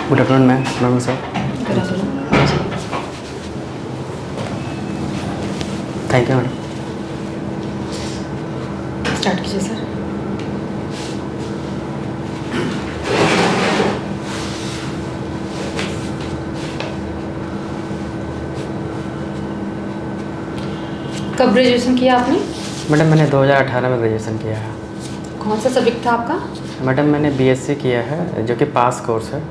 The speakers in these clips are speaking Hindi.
गुड आफ्टरनून मैम, नमस्कार sir. Good afternoon ji. Thank you madam. Start कीजिए सर। कब ग्रेजुएशन किया आपने? मैडम मैंने 2018 में ग्रेजुएशन किया है। कौन सा सब्जेक्ट था आपका? मैडम मैंने बीएससी किया है, जो कि पास कोर्स है।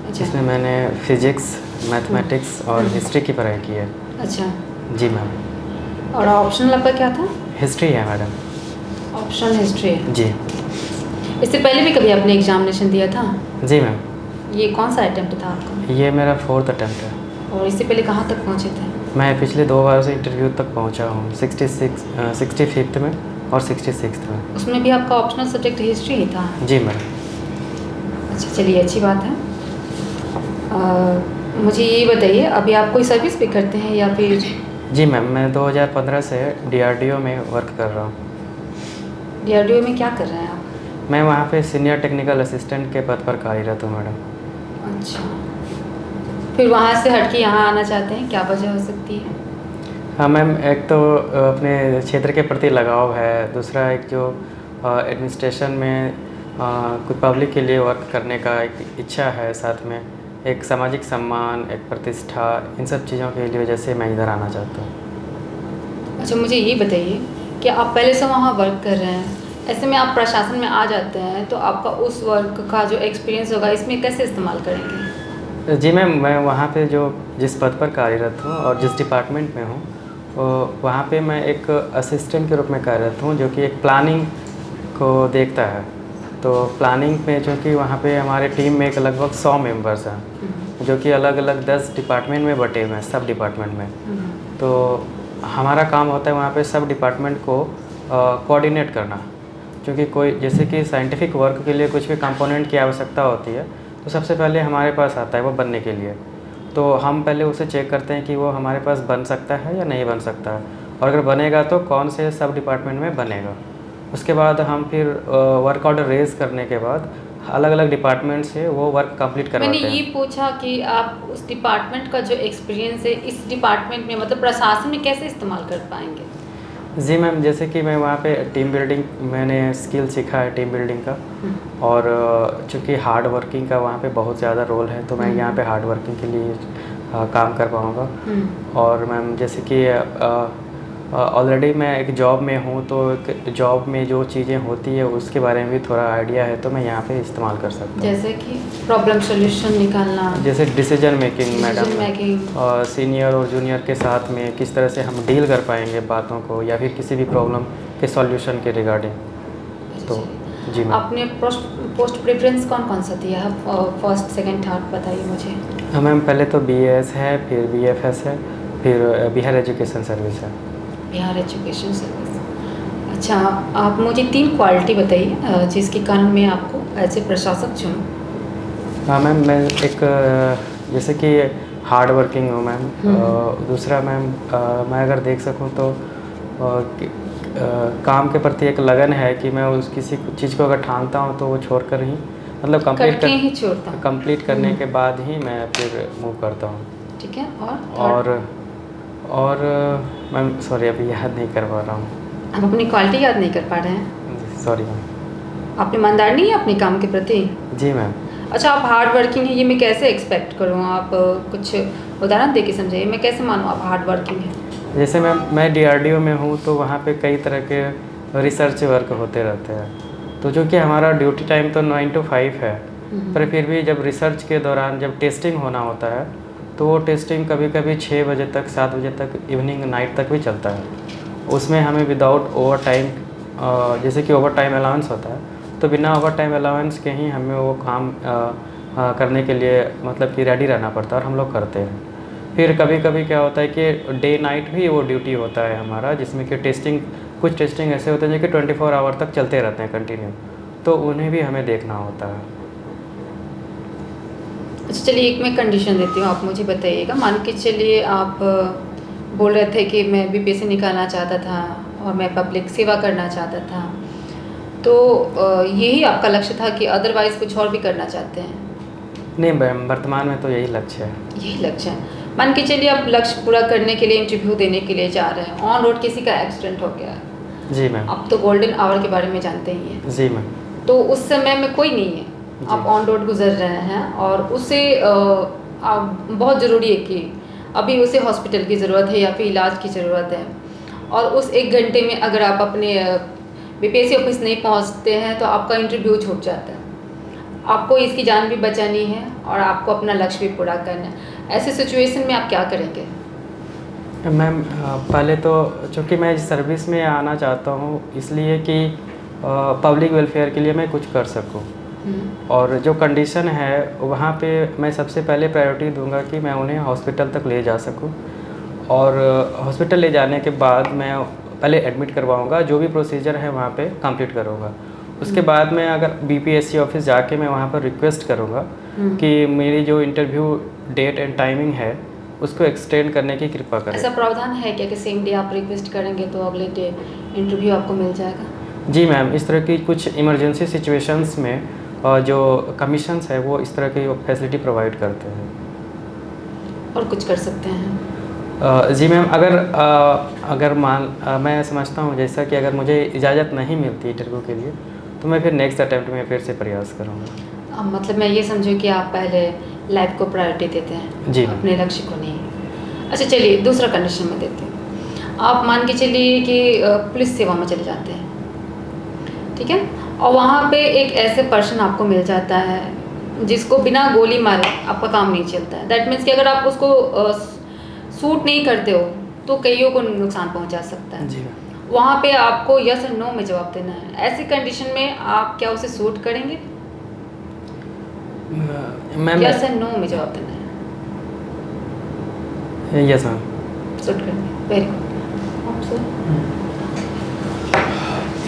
अच्छा। इसमें मैंने फिजिक्स, मैथमेटिक्स और हिस्ट्री की पढ़ाई की है। अच्छा। जी मैम। और ऑप्शनल आपका क्या था? हिस्ट्री है मैडम। ऑप्शनल हिस्ट्री है। जी। इससे पहले भी कभी आपने एग्जामिनेशन दिया था? जी मैम। ये कौन सा अटेम्प्ट था आपका? ये मेरा 4th अटैम्प्ट है। और इससे पहले कहाँ तक पहुँचे थे? मैं पिछले 2 बार से इंटरव्यू तक पहुंचा हूँ, 65th में और 66th में। उसमें भी आपका ऑप्शनल सब्जेक्ट हिस्ट्री ही था? जी मैडम। अच्छा, चलिए अच्छी बात है। मुझे ये बताइए, अभी आप कोई सर्विस भी करते हैं या फिर? जी मैम, मैं 2015 से डीआरडीओ में वर्क कर रहा हूँ। डीआरडीओ में क्या कर रहे हैं आप? मैं वहाँ पे सीनियर टेक्निकल असिस्टेंट के पद पर कार्यरत हूँ मैडम। अच्छा, फिर वहाँ से हट के यहाँ आना चाहते हैं, क्या वजह हो सकती है? हाँ मैम, एक तो अपने क्षेत्र के प्रति लगाव है, दूसरा एक जो एडमिनिस्ट्रेशन में कुछ पब्लिक के लिए वर्क करने का एक इच्छा है, साथ में एक सामाजिक सम्मान, एक प्रतिष्ठा, इन सब चीज़ों के लिए वजह से मैं इधर आना चाहता हूँ। अच्छा, मुझे ये बताइए कि आप पहले से वहाँ वर्क कर रहे हैं, ऐसे में आप प्रशासन में आ जाते हैं तो आपका उस वर्क का जो एक्सपीरियंस होगा इसमें कैसे इस्तेमाल करेंगे? जी मैम, मैं वहाँ पे जो जिस पद पर कार्यरत हूँ और जिस डिपार्टमेंट में हूँ, वहाँ पे मैं एक असिस्टेंट के रूप में कार्यरत हूँ, जो कि एक प्लानिंग को देखता है। तो प्लानिंग में जो कि वहाँ पे हमारे टीम में एक लगभग 100 मेंबर्स हैं, जो कि अलग अलग 10 डिपार्टमेंट में बटे हुए हैं, सब डिपार्टमेंट में। तो हमारा काम होता है वहाँ पे सब डिपार्टमेंट को कोऑर्डिनेट करना, क्योंकि कोई जैसे कि साइंटिफिक वर्क के लिए कुछ भी कंपोनेंट की आवश्यकता होती है, तो सबसे पहले हमारे पास आता है वो बनने के लिए। तो हम पहले उसे चेक करते हैं कि वो हमारे पास बन सकता है या नहीं बन सकता है, और अगर बनेगा तो कौन से सब डिपार्टमेंट में बनेगा। उसके बाद हम फिर वर्क ऑर्डर रेज़ करने के बाद अलग अलग डिपार्टमेंट से वो वर्क कंप्लीट करवाते मैंने हैं। ये पूछा कि आप उस डिपार्टमेंट का जो एक्सपीरियंस है इस डिपार्टमेंट में, मतलब प्रशासन में कैसे इस्तेमाल कर पाएंगे? जी मैम, जैसे कि मैं वहाँ पे टीम बिल्डिंग, मैंने स्किल सीखा है टीम बिल्डिंग का, और चूँकि हार्ड वर्किंग का वहाँ पे बहुत ज़्यादा रोल है, तो मैं यहाँ पे हार्ड वर्किंग के लिए काम कर पाऊँगा। और मैम जैसे कि ऑलरेडी मैं एक जॉब में हूँ, तो एक जॉब में जो चीज़ें होती है उसके बारे में भी थोड़ा आइडिया है, तो मैं यहाँ पे इस्तेमाल कर सकता हूँ। जैसे कि प्रॉब्लम सॉल्यूशन निकालना, जैसे डिसीजन मेकिंग मैडम, मेकिंग, और सीनियर और जूनियर के साथ में किस तरह से हम डील कर पाएंगे बातों को, या फिर किसी भी प्रॉब्लम के सॉल्यूशन के रिगार्डिंग। तो जी मैम। आपने पोस्ट प्रेफरेंस कौन कौन सा दिया है? फर्स्ट, सेकंड, थर्ड बताइए मुझे। हाँ मैम, पहले तो BAS है, फिर BFS है, फिर बिहार एजुकेशन सर्विस है। Bihar education service. अच्छा, आप मुझे 3 क्वालिटी बताइए जिसके कारण मैं आपको एज ए प्रशासक चुनूँ। हाँ मैम, मैं एक जैसे कि हार्ड वर्किंग हूँ मैम। दूसरा मैम, मैं अगर देख सकूँ तो काम के प्रति एक लगन है कि मैं उस किसी चीज़ को अगर ठानता हूँ तो वो छोड़कर ही, मतलब कंप्लीट करने के बाद ही मैं फिर मूव करता हूँ। ठीक है। और मैम सॉरी, अभी याद नहीं कर पा रहा हूँ। आप अपनी क्वालिटी याद नहीं कर पा रहे हैं? Sorry ma'am. आप ईमानदार नहीं है अपने काम के प्रति? जी मैम। अच्छा, आप हार्ड वर्किंग है, ये मैं कैसे एक्सपेक्ट करूँ? आप कुछ उदाहरण दे के समझाइए, मैं कैसे मानूँ आप हार्ड वर्किंग है? जैसे मैं DRDO में हूँ, तो वहाँ पे कई तरह के रिसर्च वर्क होते रहते हैं। तो जो कि हमारा ड्यूटी टाइम तो 9 to 5 है, पर फिर भी जब रिसर्च के दौरान जब टेस्टिंग होना होता है, तो वो टेस्टिंग कभी कभी 6 बजे तक, 7 बजे तक, इवनिंग नाइट तक भी चलता है। उसमें हमें विदाउट ओवर टाइम, जैसे कि ओवर टाइम अलाउंस होता है, तो बिना ओवर टाइम अलाउंस के ही हमें वो काम करने के लिए, मतलब कि रेडी रहना पड़ता है, और हम लोग करते हैं। फिर कभी कभी क्या होता है कि डे नाइट भी वो ड्यूटी होता है हमारा, जिसमें कि कुछ टेस्टिंग ऐसे होते हैं जो कि 24 आवर तक चलते रहते हैं कंटिन्यू, तो उन्हें भी हमें देखना होता है। अच्छा, चलिए एक मैं कंडीशन देती हूँ, आप मुझे बताइएगा। मान के चलिए आप बोल रहे थे कि मैं BPSC निकालना चाहता था और मैं पब्लिक सेवा करना चाहता था, तो यही आपका लक्ष्य था कि अदरवाइज़ कुछ और भी करना चाहते हैं? नहीं मैम, वर्तमान में तो यही लक्ष्य है। यही लक्ष्य है। मान के चलिए आप लक्ष्य पूरा करने के लिए इंटरव्यू देने के लिए जा रहे हैं, ऑन रोड किसी का एक्सीडेंट हो गया, जी मैम। आप तो गोल्डन आवर के बारे में जानते ही हैं। जी मैम। तो उस समय में कोई नहीं है, आप ऑन रोड गुजर रहे हैं और उसे बहुत ज़रूरी है कि अभी उसे हॉस्पिटल की ज़रूरत है या फिर इलाज की ज़रूरत है, और उस 1 घंटे में अगर आप अपने बीपीएससी ऑफिस नहीं पहुंचते हैं तो आपका इंटरव्यू छूट जाता है। आपको इसकी जान भी बचानी है और आपको अपना लक्ष्य भी पूरा करना है। ऐसे सिचुएशन में आप क्या करेंगे? मैम पहले तो चूँकि मैं इस सर्विस में आना चाहता हूँ इसलिए कि पब्लिक वेलफेयर के लिए मैं कुछ कर सकूँ, और जो कंडीशन है वहाँ पे मैं सबसे पहले प्रायोरिटी दूंगा कि मैं उन्हें हॉस्पिटल तक ले जा सकूँ, और हॉस्पिटल ले जाने के बाद मैं पहले एडमिट करवाऊँगा, जो भी प्रोसीजर है वहाँ पे कंप्लीट करूँगा। उसके बाद मैं अगर बीपीएससी ऑफिस जाके मैं वहाँ पर रिक्वेस्ट करूँगा कि मेरी जो इंटरव्यू डेट एंड टाइमिंग है उसको एक्सटेंड करने की कृपा करें। ऐसा प्रावधान है क्या कि सेम डे आप रिक्वेस्ट करेंगे तो अगले डे इंटरव्यू आपको मिल जाएगा? जी मैम, इस तरह की कुछ इमरजेंसी सिचुएशंस में जो कमीशंस है वो इस तरह की फैसिलिटी प्रोवाइड करते हैं। और कुछ कर सकते हैं? जी मैम, अगर मैं समझता हूँ जैसा कि अगर मुझे इजाज़त नहीं मिलती इंटरव्यू के लिए तो मैं फिर नेक्स्ट अटैम्प्ट में फिर से प्रयास करूँगा। मतलब मैं ये समझूँ कि आप पहले लाइफ को प्रायोरिटी देते हैं जी अपने लक्ष्य को नहीं। अच्छा चलिए दूसरा कंडीशन में देते हैं। आप मान के चलिए कि पुलिस सेवा में चले जाते हैं, ठीक है, और वहाँ पे एक ऐसे पर्सन आपको मिल जाता है जिसको बिना गोली मारे आपका काम नहीं चलता है। दैट मीन्स कि अगर आप उसको सूट नहीं करते हो तो कईयों को नुकसान पहुँचा सकता है। जी वहाँ पे आपको यस और नो में जवाब देना है। ऐसी कंडीशन में आप क्या उसे सूट करेंगे? मैम, यस और नो में जवाब देना है। Yes ma'am. सूट करेंगे, वेरी गुड। आप सर?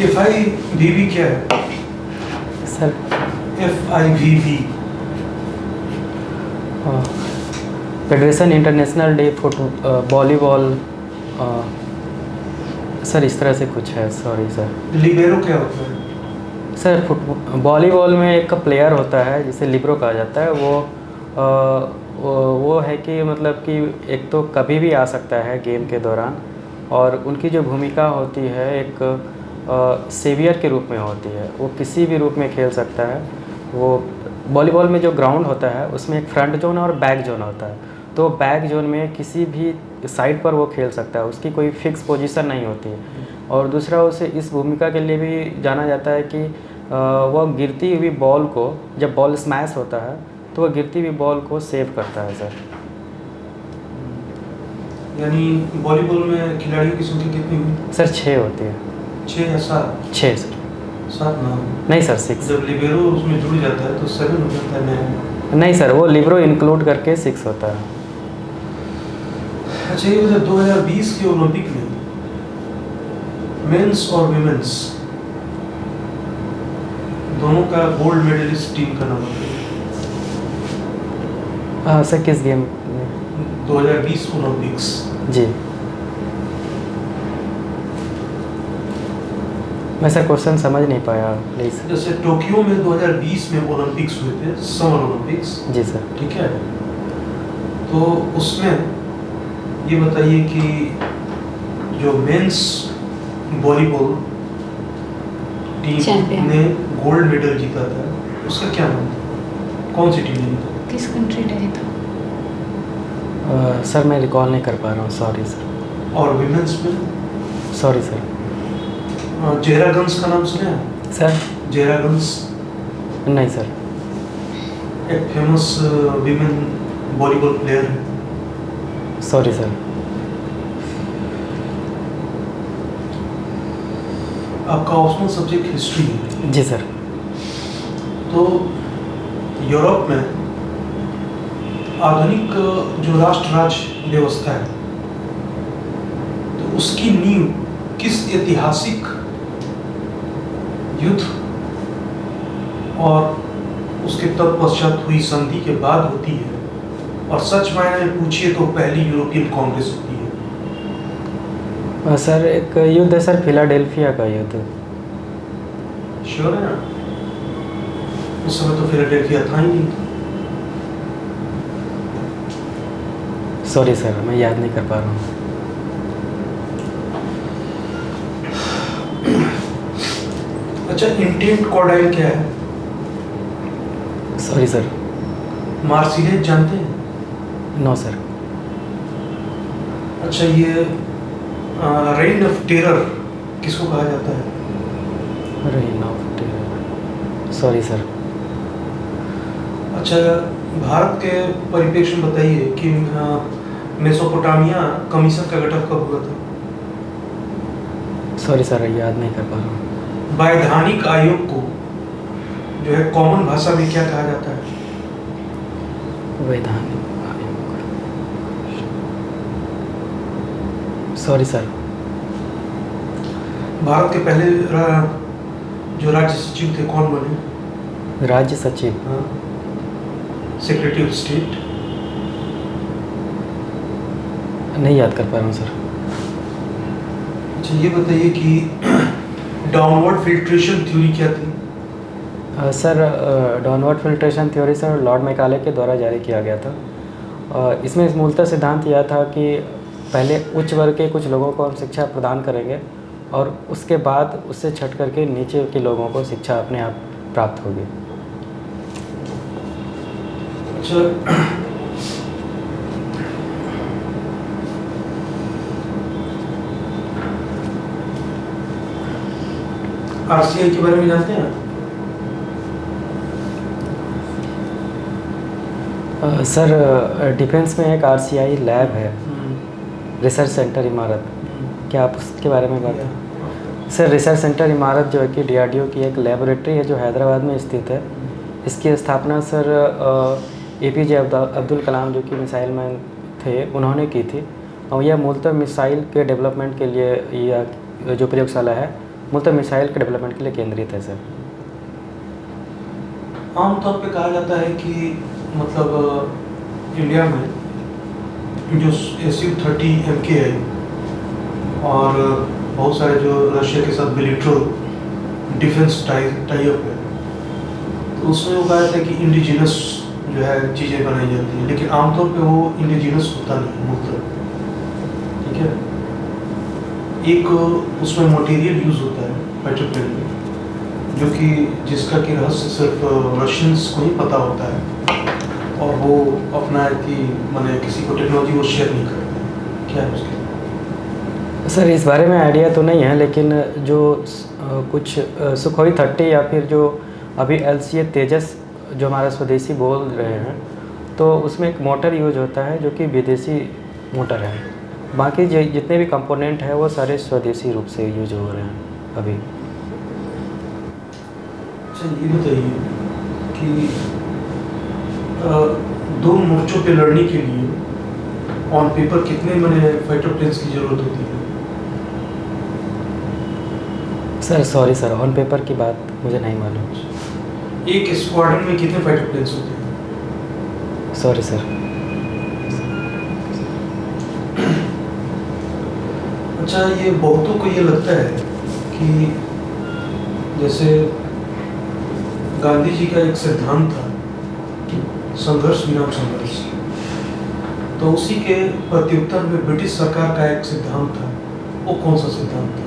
FIVB क्या है? Sir FIVB federation international day volleyball, sir इस तरह से कुछ है, सॉरी सर। लिबेरो क्या होता है? सर वॉलीबॉल में एक प्लेयर होता है जिसे लिब्रो कहा जाता है, वो है कि मतलब कि एक तो कभी भी आ सकता है गेम के दौरान, और उनकी जो भूमिका होती है एक सेवियर के रूप में होती है। वो किसी भी रूप में खेल सकता है। वो वॉलीबॉल में जो ग्राउंड होता है उसमें एक फ्रंट जोन और बैक जोन होता है, तो बैक जोन में किसी भी साइड पर वो खेल सकता है, उसकी कोई फिक्स पोजीशन नहीं होती है। और दूसरा उसे इस भूमिका के लिए भी जाना जाता है कि वह गिरती हुई बॉल को, जब बॉल स्मैश होता है तो वह गिरती हुई बॉल को सेव करता है सर। यानी वॉलीबॉल में खिलाड़ियों की संख्या कितनी हुई? सर 6 होती है। 6 या 7? 6 सर। 7 ना? नहीं सर 6। जब लिबेरो उसमें जुड़ जाता है तो 7 हो जाता है। नहीं सर, वो लिब्रो इंक्लूड करके 6 होता है। अच्छा ये बता, 2020 के ओलंपिक में मेंस और विमेंस दोनों का गोल्ड मेडलिस्ट टीम का नाम बताइए। सर किस गेम में? 2020 ओलंपिक्स। जी मैं सर क्वेश्चन समझ नहीं पाया, प्लीज़। जैसे टोक्यो में 2020 में ओलंपिक्स हुए थे, समर ओलंपिक्स। जी सर। ठीक है, तो उसमें ये बताइए कि जो मेंस वॉलीबॉल टीम चैंपियन ने गोल्ड मेडल जीता था उसका क्या नाम था? कौन सी टीम ने जीता? किस कंट्री ने जीता? सर मैं रिकॉल नहीं कर पा रहा हूँ, सॉरी सर। और विमेंस में? Sorry sir. जेरागन्स का नाम सुना है? सर जेरागन्स नहीं सर। एक फेमस विमेन वॉलीबॉल प्लेयर है। Sorry sir. आपका ऑप्शनल सब्जेक्ट हिस्ट्री है। जी सर। तो यूरोप में आधुनिक जो राष्ट्र राज्य व्यवस्था है तो उसकी नींव किस ऐतिहासिक युद्ध और उसके तत्पश्चात हुई संधि के बाद होती है? और सच मायने में पूछिए तो पहली यूरोपियन कांग्रेस होती है। सर एक युद्ध है सर, फिलाडेल्फिया का युद्ध। श्योर है ना? उस समय तो फिलाडेल्फिया था ही नहीं। सॉरी सर, मैं याद नहीं कर पा रहा हूँ। अच्छा, इंटेंट कॉर्डाइल क्या है? Sorry sir. मार्सिलेज जानते हैं? No sir. अच्छा, ये रेन ऑफ टेरर किसको कहा जाता है? Reign of sorry sir. अच्छा, भारत के परिप्रेक्ष्य में बताइए कि मेसोपोटामिया कमीशन का गठन कब हुआ था? सॉरी सर, याद नहीं कर पा रहा हूँ। वैधानिक आयोग को जो है कॉमन भाषा में क्या कहा जाता है? वैधानिक आयोग। Sorry sir. भारत के पहले जो राज्य सचिव थे कौन बने? राज्य सचिव। हाँ, सेक्रेटरी ऑफ स्टेट। नहीं याद कर पा रहा हूँ सर। अच्छा, ये बताइए कि डाउनवर्ड फिल्ट्रेशन थ्योरी क्या थी? Sir, downward filtration theory sir Lord Macaulay के द्वारा जारी किया गया था। इसमें मूलतः सिद्धांत यह था कि पहले उच्च वर्ग के कुछ लोगों को हम शिक्षा प्रदान करेंगे और उसके बाद उससे छट करके नीचे के लोगों को शिक्षा अपने आप प्राप्त होगी। अच्छा, आरसीआई के बारे में जानते हैं? सर, डिफेंस में एक आरसीआई लैब है, रिसर्च सेंटर इमारत। क्या आप उसके बारे में बात करें? सर, रिसर्च सेंटर इमारत जो है कि डीआरडीओ की एक लेबोरेटरी है जो हैदराबाद में स्थित है। इसकी स्थापना सर एपीजे अब्दुल कलाम जो कि मिसाइल मैन थे उन्होंने की थी और यह मूलतः मिसाइल के डेवलपमेंट के लिए, यह जो प्रयोगशाला है मूलतः मिसाइल के डेवलपमेंट के लिए केंद्रित है सर। आमतौर पे कहा जाता है कि मतलब इंडिया में जो SU-30MK है और बहुत सारे जो रशिया के साथ बिलिट्रल डिफेंस टाई अप है, तो उसमें वो कहा जाता है कि इंडिजिनस जो है चीज़ें बनाई जाती हैं, लेकिन आमतौर पे वो इंडिजिनस होता नहीं मतलब, ठीक है। एक उसमें मटेरियल यूज़ होता है फाइटर प्लेन में जो कि जिसका कि रहस्य सिर्फ रशियंस को ही पता होता है और वो अपना है कि मैंने किसी को टेक्नोलॉजी वो शेयर नहीं करते। क्या है उसके? सर, इस बारे में आइडिया तो नहीं है, लेकिन जो कुछ सुखोई 30 या फिर जो अभी LCA तेजस जो हमारा स्वदेशी बोल रहे हैं, तो उसमें एक मोटर यूज होता है जो कि विदेशी मोटर है। बाकी जितने भी कंपोनेंट हैं वो सारे स्वदेशी रूप से यूज हो रहे हैं अभी। अच्छा, ये बताइए कि दो मोर्चों पे लड़ने के लिए ऑन पेपर कितने मैंने फाइटर प्लेन्स की ज़रूरत होती है? Sir sorry sir, on paper की बात मुझे नहीं मालूम। एक स्क्वाड्रन में कितने फाइटर प्लेन्स होते हैं? Sorry sir. अच्छा, ये बहुतों को ये लगता है कि जैसे गांधी जी का एक सिद्धांत था संघर्ष विराम संघर्ष, तो उसी के प्रत्युत्तर में ब्रिटिश सरकार का एक सिद्धांत था। वो कौन सा सिद्धांत था?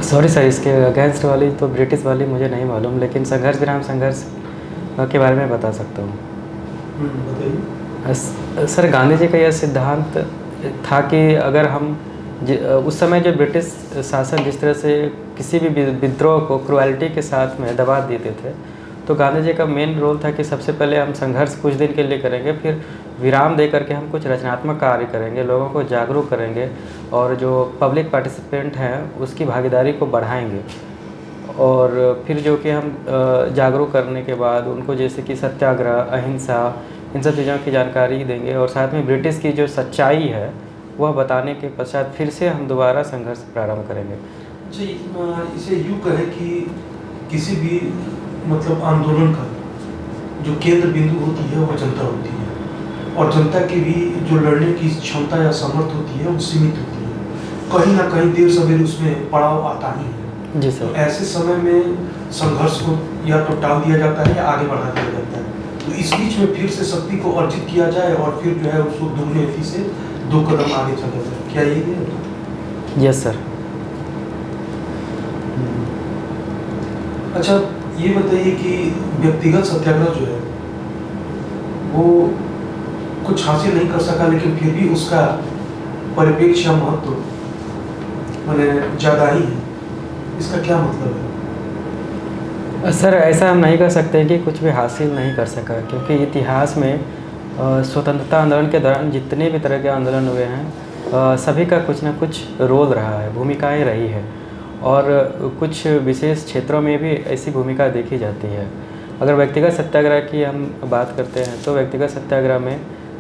सॉरी सर, इसके अगेंस्ट वाली तो ब्रिटिश वाली मुझे नहीं मालूम, लेकिन संघर्ष विराम संघर्ष के बारे में बता सकता हूँ। बताइए। सर, गांधी जी का यह सिद्धांत था कि अगर हम उस समय जो ब्रिटिश शासन जिस तरह से किसी भी विद्रोह को क्रुएल्टी के साथ में दबा देते थे, तो गांधी जी का मेन रोल था कि सबसे पहले हम संघर्ष कुछ दिन के लिए करेंगे, फिर विराम दे करके हम कुछ रचनात्मक कार्य करेंगे, लोगों को जागरूक करेंगे और जो पब्लिक पार्टिसिपेंट हैं उसकी भागीदारी को बढ़ाएंगे। और फिर जो कि हम जागरूक करने के बाद उनको जैसे कि सत्याग्रह, अहिंसा, इन सब चीज़ों की जानकारी देंगे और साथ में ब्रिटिश की जो सच्चाई है वह बताने के पश्चात फिर से हम दोबारा संघर्ष प्रारंभ करेंगे। जी, इसे यूँ कहें कि किसी भी मतलब आंदोलन का जो केंद्र बिंदु होती है वो जनता होती है और जनता की भी जो लड़ने की क्षमता या सामर्थ्य होती है वो सीमित होती है। कहीं ना कहीं देर सवेर उसमें पड़ाव आता ही है। जी तो सर। ऐसे समय में संघर्ष को या तो टाल दिया जाता है या आगे बढ़ा दिया जाता है। तो इस बीच में फिर से शक्ति को अर्जित किया जाए और फिर जो है उसको दुगनी गति से 2 कदम आगे चला जाए, क्या यही है? Yes sir. अच्छा, ये बताइए कि व्यक्तिगत सत्याग्रह जो है वो कुछ हासिल नहीं कर सका, लेकिन फिर भी उसका परिप्रेक्ष्य या महत्व माने ज़्यादा ही है, इसका क्या मतलब है? सर ऐसा हम नहीं कह सकते कि कुछ भी हासिल नहीं कर सका, क्योंकि इतिहास में स्वतंत्रता आंदोलन के दौरान जितने भी तरह के आंदोलन हुए हैं सभी का कुछ ना कुछ रोल रहा है, भूमिकाएं रही है, और कुछ विशेष क्षेत्रों में भी ऐसी भूमिका देखी जाती है। अगर व्यक्तिगत सत्याग्रह की हम बात करते हैं तो व्यक्तिगत सत्याग्रह में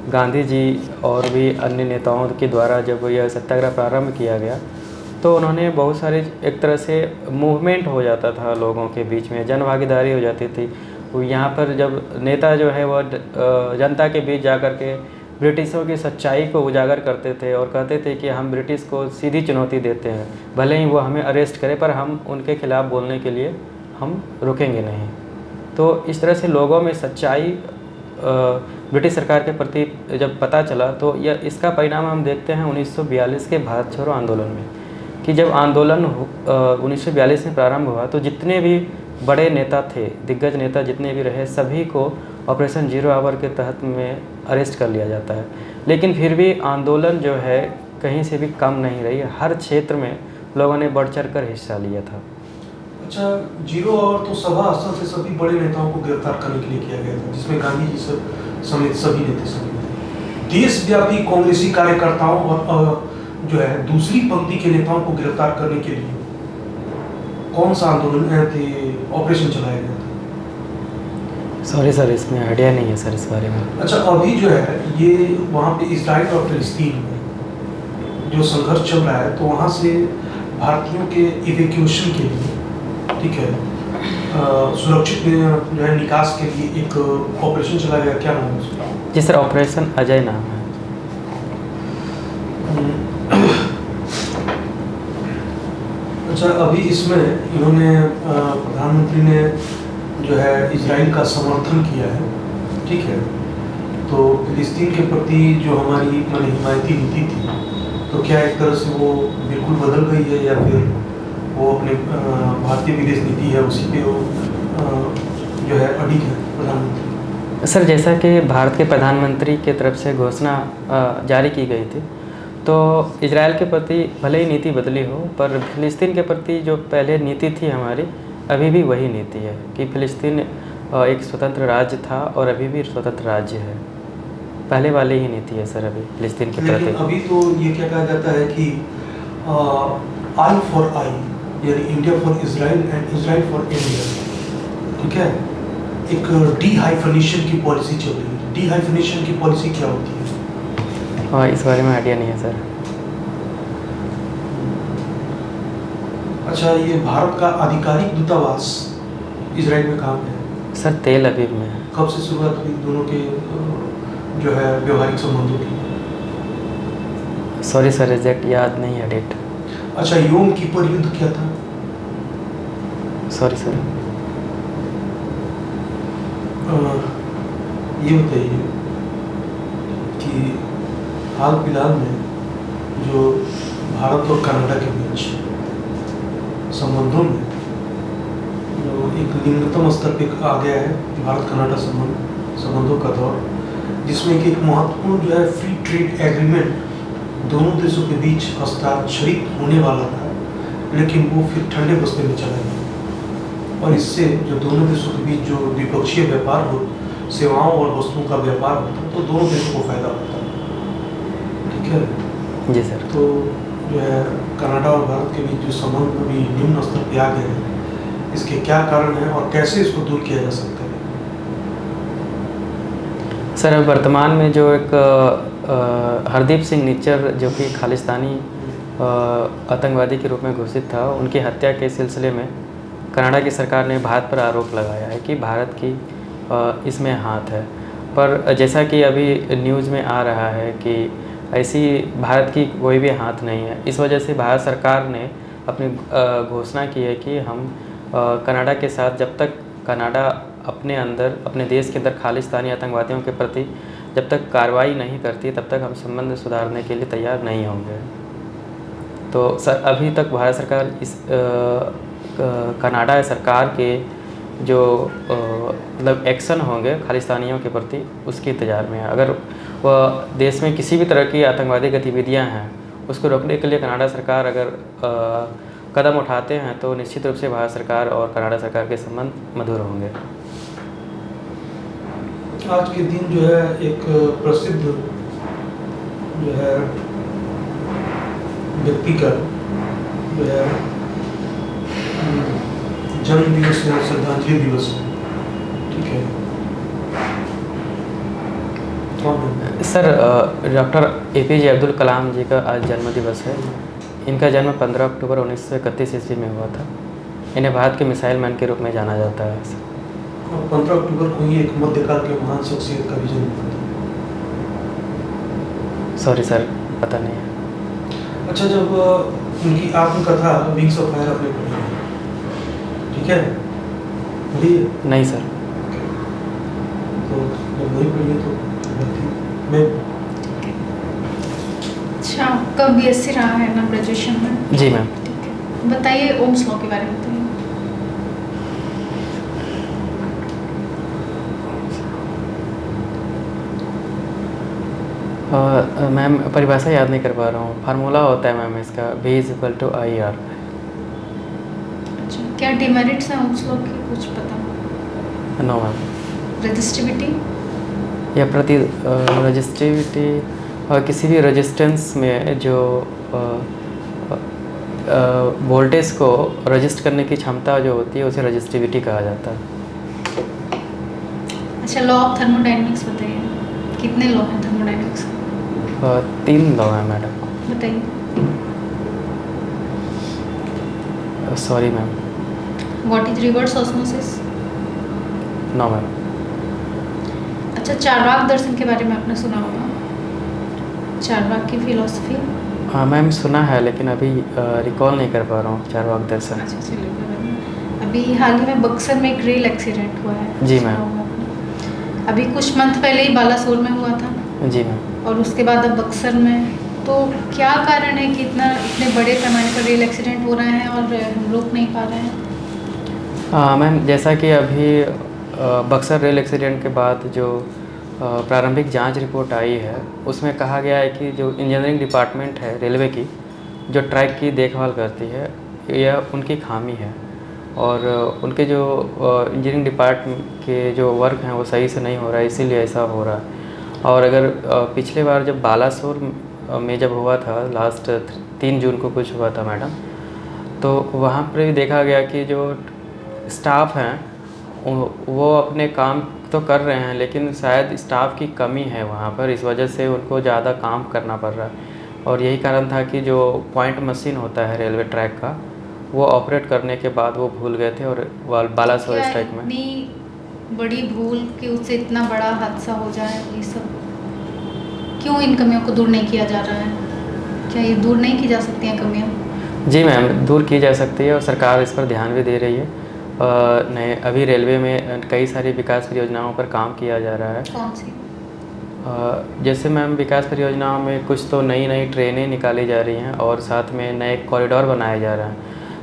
गांधी जी और भी अन्य नेताओं के द्वारा जब यह सत्याग्रह प्रारंभ किया गया तो उन्होंने बहुत सारे एक तरह से मूवमेंट हो जाता था, लोगों के बीच में जन भागीदारी हो जाती थी। यहाँ पर जब नेता जो है वह जनता के बीच जा कर के ब्रिटिशों की सच्चाई को उजागर करते थे और कहते थे कि हम ब्रिटिश को सीधी चुनौती देते हैं, भले ही वो हमें अरेस्ट करे पर हम उनके खिलाफ़ बोलने के लिए हम रुकेंगे नहीं। तो इस तरह से लोगों में सच्चाई ब्रिटिश सरकार के प्रति जब पता चला तो यह इसका परिणाम हम देखते हैं 1942 के भारत छोड़ो आंदोलन में, कि जब आंदोलन 1942 में प्रारंभ हुआ तो जितने भी बड़े नेता थे, दिग्गज नेता जितने भी रहे, सभी को ऑपरेशन जीरो आवर के तहत में अरेस्ट कर लिया जाता है। लेकिन फिर भी आंदोलन जो है कहीं से भी कम नहीं रही, हर क्षेत्र में लोगों ने बढ़ चढ़ कर हिस्सा लिया था। अच्छा, जीरो आवर तो सभा स्थल से सभी बड़े नेताओं को गिरफ्तार करने के लिए किया गया था, जिसमें गांधी जी समेत सभी नेता शामिल थे। देशव्यापी कांग्रेसी कार्यकर्ताओं और जो है दूसरी पंक्ति के नेताओं को गिरफ्तार करने के लिए कौन सा आंदोलन थे, ऑपरेशन चलाया गया था? सॉरी सर, इसमें आइडिया नहीं है सर इस बारे में। अच्छा, अभी जो है ये वहाँ पे इजराइल और फिलिस्तीन में जो संघर्ष चल रहा है, तो वहाँ से भारतीयों के इवैक्यूएशन के लिए, ठीक है, सुरक्षित जो है निकास के लिए एक ऑपरेशन चलाया गया, क्या नाम है उसका? जी सर, ऑपरेशन अजय नाम है। अच्छा, अभी इसमें इन्होंने प्रधानमंत्री ने जो है इजराइल का समर्थन किया है, ठीक है, तो फिलिस्तीन के प्रति जो हमारी माने हिमायती नीति थी, तो क्या एक तरह से वो बिल्कुल बदल गई है या फिर वो अपने भारतीय विदेश नीति है उसी पे वो जो है अडिग है प्रधानमंत्री? सर, जैसा कि भारत के प्रधानमंत्री की तरफ से घोषणा जारी की गई थी, तो इजराइल के प्रति भले ही नीति बदली हो, पर फ़िलिस्तीन के प्रति जो पहले नीति थी हमारी, अभी भी वही नीति है कि फ़िलिस्तीन एक स्वतंत्र राज्य था और अभी भी स्वतंत्र राज्य है। पहले वाली ही नीति है सर अभी फ़िलिस्तीन के प्रति। अभी तो ये क्या कहा जाता है कि आई फॉर आई, यानी India for Israel and Israel for India, ठीक है, एक डी हाइफनेशन की पॉलिसी चल रही है। डी हाइफनेशन की पॉलिसी क्या होती है? हाँ, इस बारे में आइडिया नहीं है सर। अच्छा, ये भारत का आधिकारिक दूतावास इजराइल में कहाँ पे है? सर, तेल अवीव में है। कब से शुरुआत हुई दोनों के जो है व्यवहारिक संबंधों की? सॉरी सर, एग्जैक्ट याद नहीं है डेट। अच्छा, योम कीपर युद्ध क्या था? Sorry sir. ये बताइए कि हाल फिलहाल में जो भारत और कनाडा के बीच संबंधों में जो एक निम्नतम स्तर पे आ गया है भारत कनाडा संबंधों का दौर, जिसमें कि एक महत्वपूर्ण जो है फ्री ट्रेड एग्रीमेंट दोनों देशों के बीच हस्ताक्षरित होने वाला था, लेकिन वो फिर ठंडे बस्ते में चला गया। और इससे जो दोनों देशों के बीच जो द्विपक्षीय व्यापार हो, सेवाओं और वस्तुओं का व्यापार होता, तो दोनों देशों को फायदा होता, ठीक है जी सर। तो जो है कनाडा और भारत के बीच जो संबंध अभी निम्न स्तर पे आ गए हैं, इसके क्या कारण हैं और कैसे इसको दूर किया जा सकता है? सर, वर्तमान में जो एक हरदीप सिंह निज्जर जो कि खालिस्तानी आतंकवादी के रूप में घोषित था, उनकी हत्या के सिलसिले में कनाडा की सरकार ने भारत पर आरोप लगाया है कि भारत की इसमें हाथ है। पर जैसा कि अभी न्यूज़ में आ रहा है कि ऐसी भारत की कोई भी हाथ नहीं है। इस वजह से भारत सरकार ने अपनी घोषणा की है कि हम कनाडा के साथ जब तक कनाडा अपने अंदर अपने देश के अंदर खालिस्तानी आतंकवादियों के प्रति जब तक कार्रवाई नहीं करती तब तक हम संबंध सुधारने के लिए तैयार नहीं होंगे। तो सर अभी तक भारत सरकार इस कनाडा सरकार के जो मतलब एक्शन होंगे खालिस्तानियों के प्रति उसके इंतज़ार में है। अगर वह देश में किसी भी तरह की आतंकवादी गतिविधियां हैं उसको रोकने के लिए कनाडा सरकार अगर कदम उठाते हैं तो निश्चित रूप से भारत सरकार और कनाडा सरकार के संबंध मधुर होंगे। आज के दिन जो है एक प्रसिद्ध जो है व्यक्ति का जो है जन्म दिवस है, श्रद्धांजलि दिवस है, ठीक है। Sir doctor APJ Abdul Kalam जी का आज जन्म दिवस है। इनका जन्म 15 अक्टूबर 1931 ईस्वी में हुआ था। इन्हें भारत के मिसाइल मैन के रूप में जाना जाता है। और 15 अक्टूबर को ही एक मध्यकाल के महान शख्सियत का भी जन्म हुआ था। सॉरी सर, पता नहीं है। अच्छा, जब उनकी आत्मकथा विंग्स ऑफ फायर आपने पढ़ी है, ठीक है? पढ़ी है? नहीं सर। तो जब नहीं पढ़ी तो मैं अच्छा, आपका BSc रहा है ना ग्रेजुएशन में? जी मैम। ठीक है, बताइए ओम्स लॉ के बारे में बताइए। मैम परिभाषा याद नहीं कर पा रहा हूँ। फार्मूला होता है मैम इसका V=IR। अच्छा, क्या डिमेरिट्स हैं ओम्स लॉ के, कुछ पता? No ma'am. रजिस्टिविटी या प्रति रजिस्टिविटी किसी भी रेजिस्टेंस में जो वोल्टेज को रजिस्ट करने की क्षमता जो होती है उसे रजिस्टिविटी कहा जाता है। अच्छा, लॉ ऑफ थर्मोडायनेमिक्स बताइए, कितने लॉ हैं थर्मोडायनेमिक्स? 3 लॉ है मैडम। बताइए। Sorry ma'am. What is reverse osmosis? No ma'am. अच्छा, चारवाक दर्शन के बारे में आपने सुना होगा, चारवाक की फिलॉसफी? हाँ मैम, सुना है लेकिन अभी रिकॉल नहीं कर पा रहा हूँ चारवाक दर्शन। अच्छा चलिए, अभी हाल ही में बक्सर में एक रेल एक्सीडेंट हुआ है। जी सुना मैम। होगा आपने? अभी कुछ मंथ पहले ही बालासोर में हुआ था। जी मैम। और उसके बाद अब बक्सर में, तो क्या कारण है कि इतने बड़े पैमाने पर रेल एक्सीडेंट हो रहे हैं और हम रोक नहीं पा रहे हैं? मैम, जैसा कि अभी बक्सर रेल एक्सीडेंट के बाद जो प्रारंभिक जांच रिपोर्ट आई है उसमें कहा गया है कि जो इंजीनियरिंग डिपार्टमेंट है रेलवे की, जो ट्रैक की देखभाल करती है, यह उनकी खामी है और उनके जो इंजीनियरिंग डिपार्टमेंट के जो वर्क हैं वो सही से नहीं हो रहा है, इसीलिए ऐसा हो रहा है। और अगर पिछले बार जब बालासोर में जब हुआ था, लास्ट 3 जून को कुछ हुआ था मैडम, तो वहाँ पर भी देखा गया कि जो स्टाफ हैं वो अपने काम तो कर रहे हैं लेकिन शायद स्टाफ की कमी है वहाँ पर, इस वजह से उनको ज़्यादा काम करना पड़ रहा है। और यही कारण था कि जो पॉइंट मशीन होता है रेलवे ट्रैक का, वो ऑपरेट करने के बाद वो भूल गए थे और बालासोर स्ट्राइक में इतनी बड़ी भूल कि उससे इतना बड़ा हादसा हो जाए, ये सब क्यों इन कमियों को दूर नहीं किया जा रहा है? क्या ये दूर नहीं की जा सकती हैं कमियाँ? जी मैम, दूर की जा सकती है और सरकार इस पर ध्यान भी दे रही है। नए अभी रेलवे में कई सारी विकास परियोजनाओं पर काम किया जा रहा है। कौन सी? जैसे मैम विकास परियोजनाओं में कुछ तो नई ट्रेनें निकाली जा रही हैं और साथ में नए कॉरिडोर बनाए जा रहे हैं।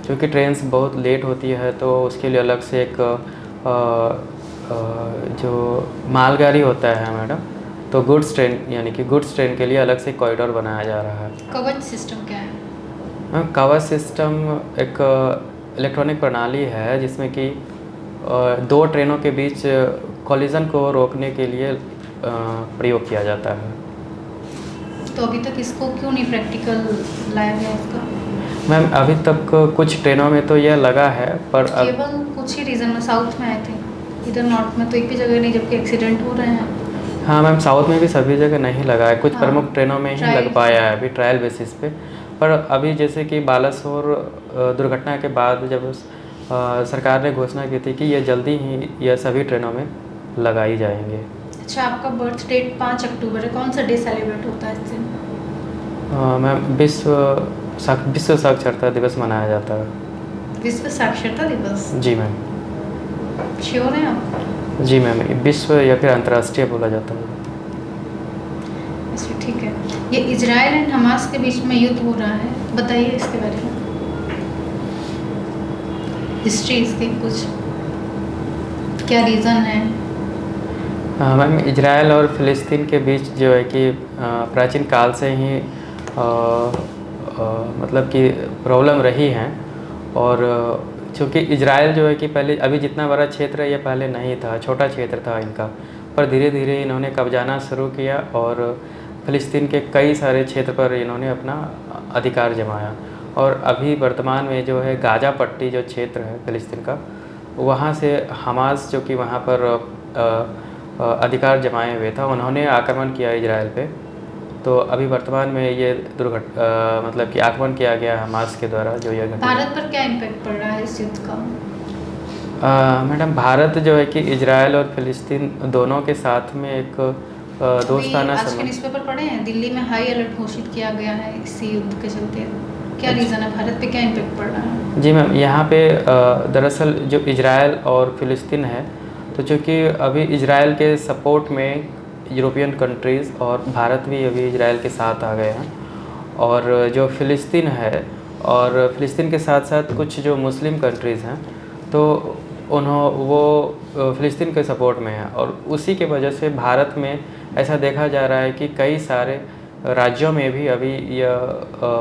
क्योंकि ट्रेन्स बहुत लेट होती है तो उसके लिए अलग से एक जो मालगाड़ी होता है मैडम, तो गुड्स ट्रेन यानी कि गुड्स ट्रेन के लिए अलग से कॉरिडोर बनाया जा रहा है। कवच सिस्टम क्या है? मैम कवच सिस्टम एक इलेक्ट्रॉनिक प्रणाली है जिसमें कि 2 ट्रेनों के बीच कॉलिजन को रोकने के लिए प्रयोग किया जाता है। तो अभी तक इसको क्यों नहीं प्रैक्टिकल लाया गया इसका? मैम अभी तक कुछ ट्रेनों में तो यह लगा है पर केवल कुछ ही रीज़न में, साउथ में आए थे, इधर नॉर्थ में तो एक भी जगह नहीं, जबकि एक्सीडेंट हो रहे हैं। हाँ मैम, साउथ में भी सभी जगह नहीं लगा है, कुछ हाँ, प्रमुख ट्रेनों में ही लग पाया है अभी ट्रायल बेसिस पे। पर अभी जैसे कि बालासोर दुर्घटना के बाद जब सरकार ने घोषणा की थी कि ये जल्दी ही यह सभी ट्रेनों में लगाई जाएंगे। अच्छा, आपका बर्थ डेट 5 अक्टूबर है, कौन सा डे सेलिब्रेट होता है इस दिन? मैम विश्व विश्व साक्षरता दिवस मनाया जाता है। विश्व साक्षरता दिवस? जी मैम। श्योर हैं आप? जी मैम, विश्व या फिर अंतर्राष्ट्रीय बोला जाता है। अच्छा, ठीक है। ये इजराइल एंड हमास के बीच में युद्ध हो रहा है, बताइए इसके बारे में, हिस्ट्री इसकी कुछ, क्या रीज़न है? मैम, इजराइल और फ़िलिस्तीन के बीच जो है कि प्राचीन काल से ही मतलब कि प्रॉब्लम रही हैं। और चूँकि इजराइल जो है कि पहले अभी जितना बड़ा क्षेत्र है ये पहले नहीं था, छोटा क्षेत्र था इनका, पर धीरे धीरे इन्होंने कब्जाना शुरू किया और फ़िलिस्तीन के कई सारे क्षेत्र पर इन्होंने अपना अधिकार जमाया। और अभी वर्तमान में जो है गाज़ा पट्टी जो क्षेत्र है फ़िलिस्तीन का, वहाँ से हमास जो कि वहाँ पर अधिकार जमाए हुए था, उन्होंने आक्रमण किया इजराइल पे। तो अभी वर्तमान में ये मतलब कि आक्रमण किया गया हमास के द्वारा जो ये घटना। भारत पर क्या इम्पैक्ट पड़ रहा है इस युद्ध का? मैडम, भारत जो है कि इजराइल और फ़िलिस्तीन दोनों के साथ में एक दोस्ताना आज के संबंध। न्यूज़पेपर पढ़े हैं, दिल्ली में हाई अलर्ट घोषित किया गया है इसी युद्ध के चलते। क्या रीज़न है, भारत पे क्या इम्पैक्ट पड़ रहा है? जी मैम, यहाँ पे दरअसल जो इजराइल और फ़िलिस्तीन है, तो चूँकि अभी इजराइल के सपोर्ट में यूरोपियन कंट्रीज़ और भारत भी अभी इजराइल के साथ आ गए हैं। और जो फ़िलिस्तीन है, और फ़िलिस्तीन के साथ साथ कुछ जो मुस्लिम कंट्रीज़ हैं, तो वो फ़िलिस्तीन के सपोर्ट में हैं। और उसी के वजह से भारत में ऐसा देखा जा रहा है कि कई सारे राज्यों में भी अभी यह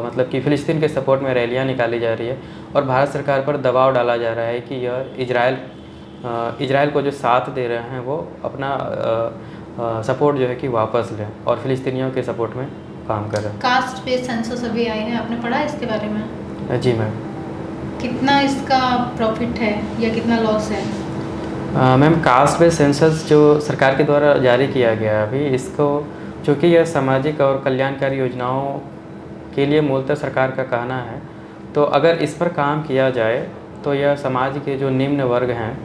मतलब कि फ़िलिस्तीन के सपोर्ट में रैलियां निकाली जा रही है और भारत सरकार पर दबाव डाला जा रहा है कि यह इजराइल को जो साथ दे रहे हैं वो अपना सपोर्ट जो है कि वापस लें और फ़िलिस्तीनियों के सपोर्ट में काम करें। कास्ट बेस्ड सेंसस अभी आए हैं, आपने पढ़ा इसके बारे में? जी मैम। कितना इसका प्रॉफिट है या कितना लॉस है? मैम, कास्ट बेस्ड सेंसस जो सरकार के द्वारा जारी किया गया है अभी, इसको चूँकि यह सामाजिक और कल्याणकारी योजनाओं के लिए मूलतः सरकार का कहना है, तो अगर इस पर काम किया जाए तो यह समाज के जो निम्न वर्ग हैं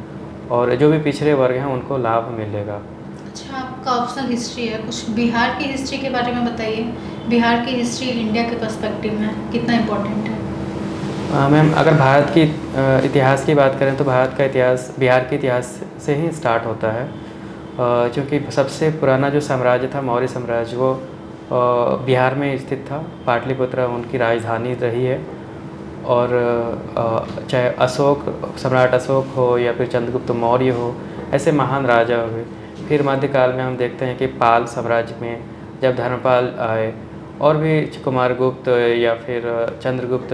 और जो भी पिछड़े वर्ग हैं उनको लाभ मिलेगा। अच्छा, आपका ऑप्शनल हिस्ट्री है, कुछ बिहार की हिस्ट्री के बारे में बताइए। बिहार की हिस्ट्री इंडिया के पर्सपेक्टिव में कितना इम्पोर्टेंट है? मैम, अगर भारत की इतिहास की बात करें तो भारत का इतिहास बिहार के इतिहास से ही स्टार्ट होता है। क्योंकि सबसे पुराना जो साम्राज्य था मौर्य साम्राज्य, वो बिहार में स्थित था। पाटलिपुत्र उनकी राजधानी रही है। और चाहे सम्राट अशोक हो या फिर चंद्रगुप्त मौर्य हो, ऐसे महान राजा हुए। फिर मध्यकाल में हम देखते हैं कि पाल साम्राज्य में जब धर्मपाल आए, और भी कुमारगुप्त या फिर चंद्रगुप्त,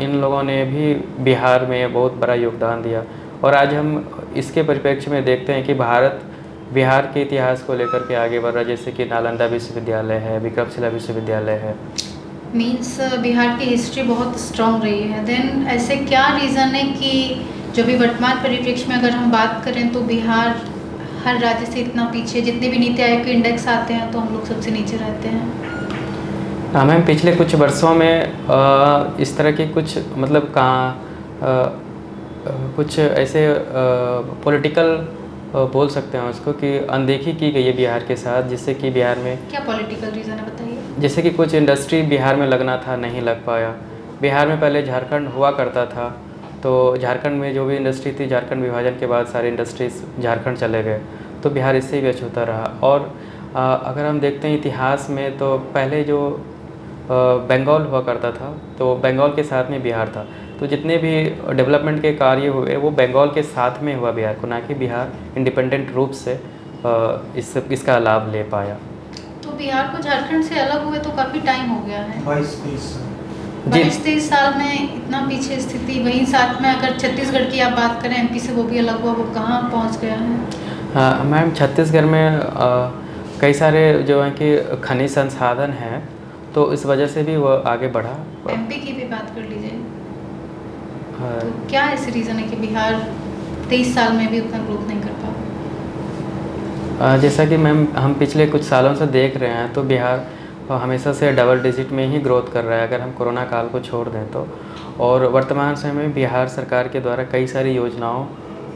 इन लोगों ने भी बिहार में बहुत बड़ा योगदान दिया। और आज हम इसके परिप्रेक्ष्य में देखते हैं कि भारत बिहार के इतिहास को लेकर के आगे बढ़ रहा है, जैसे कि नालंदा विश्वविद्यालय है, विक्रमशिला विश्वविद्यालय है। मीन्स बिहार की हिस्ट्री बहुत स्ट्रॉन्ग रही है। देन ऐसे क्या रीज़न है कि जो भी वर्तमान परिप्रेक्ष्य में अगर हम बात करें तो बिहार हर राज्य से इतना पीछे, जितने भी नीति आयोग के इंडेक्स आते हैं तो हम लोग सबसे नीचे रहते हैं? हाँ मैम, पिछले कुछ वर्षों में इस तरह की कुछ मतलब कुछ ऐसे पॉलिटिकल बोल सकते हैं उसको कि अनदेखी की गई है बिहार के साथ, जिससे कि बिहार में क्या पॉलिटिकल रीज़न है, बताइए। जैसे कि कुछ इंडस्ट्री बिहार में लगना था, नहीं लग पाया। बिहार में पहले झारखंड हुआ करता था, तो झारखंड में जो भी इंडस्ट्री थी, झारखंड विभाजन के बाद सारे इंडस्ट्रीज झारखंड चले गए, तो बिहार इससे ही अछूता रहा। और अगर हम देखते हैं इतिहास में, तो पहले जो बंगाल हुआ करता था, तो बंगाल के साथ में बिहार था। तो जितने भी डेवलपमेंट के कार्य हुए वो बंगाल के साथ में हुआ बिहार को, ना कि बिहार इंडिपेंडेंट रूप से इसका लाभ ले पाया। तो बिहार को झारखंड से अलग हुए तो काफ़ी टाइम हो गया है, 22-23 साल में इतना पीछे स्थिति। वहीं साथ में अगर छत्तीसगढ़ की आप बात करें, एमपी से वो भी अलग हुआ, वो कहाँ पहुँच गया है? हाँ मैम, छत्तीसगढ़ में कई सारे जो है कि खनिज संसाधन हैं, तो इस वजह से भी वो आगे बढ़ा। एमपी की भी बात कर लीजिए, तो क्या ऐसे रीज़न है कि बिहार 23 साल में भी उतना ग्रोथ नहीं कर पा? जैसा कि मैम हम पिछले कुछ सालों से देख रहे हैं, तो बिहार हमेशा से डबल डिजिट में ही ग्रोथ कर रहा है, अगर हम कोरोना काल को छोड़ दें तो। और वर्तमान समय में बिहार सरकार के द्वारा कई सारी योजनाओं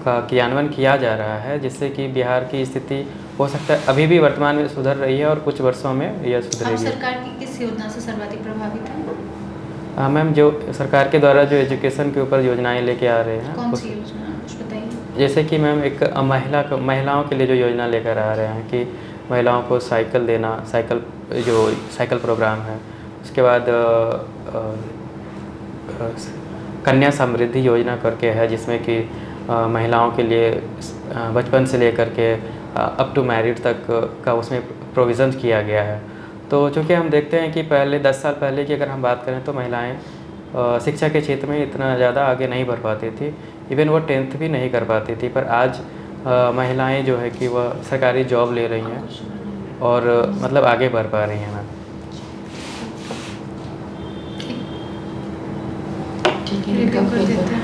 का क्रियान्वयन किया जा रहा है, जिससे कि बिहार की स्थिति हो सकता है अभी भी वर्तमान में सुधर रही है और कुछ वर्षों में यह आप सुधरेगी। सरकार की किस योजना से सर्वाधिक प्रभावित है? मैम जो सरकार के द्वारा जो एजुकेशन के ऊपर योजनाएं लेके आ रहे हैं कौन सी योजना कुछ बताइए। जैसे कि मैम एक महिलाओं के लिए जो योजना लेकर आ रहे हैं कि महिलाओं को साइकिल देना, साइकिल प्रोग्राम है। उसके बाद कन्या समृद्धि योजना करके है, जिसमें कि महिलाओं के लिए बचपन से लेकर के अप टू मैरिड तक का उसमें प्रोविज़न किया गया है। तो चूँकि हम देखते हैं कि पहले 10 साल पहले की अगर हम बात करें तो महिलाएं शिक्षा के क्षेत्र में इतना ज़्यादा आगे नहीं बढ़ पाती थी, इवन वो 10th भी नहीं कर पाती थी। पर आज महिलाएं जो है कि वह सरकारी जॉब ले रही हैं और मतलब आगे बढ़ पा रही हैं मैम। ठीक है, रिव्यू कर देते हैं।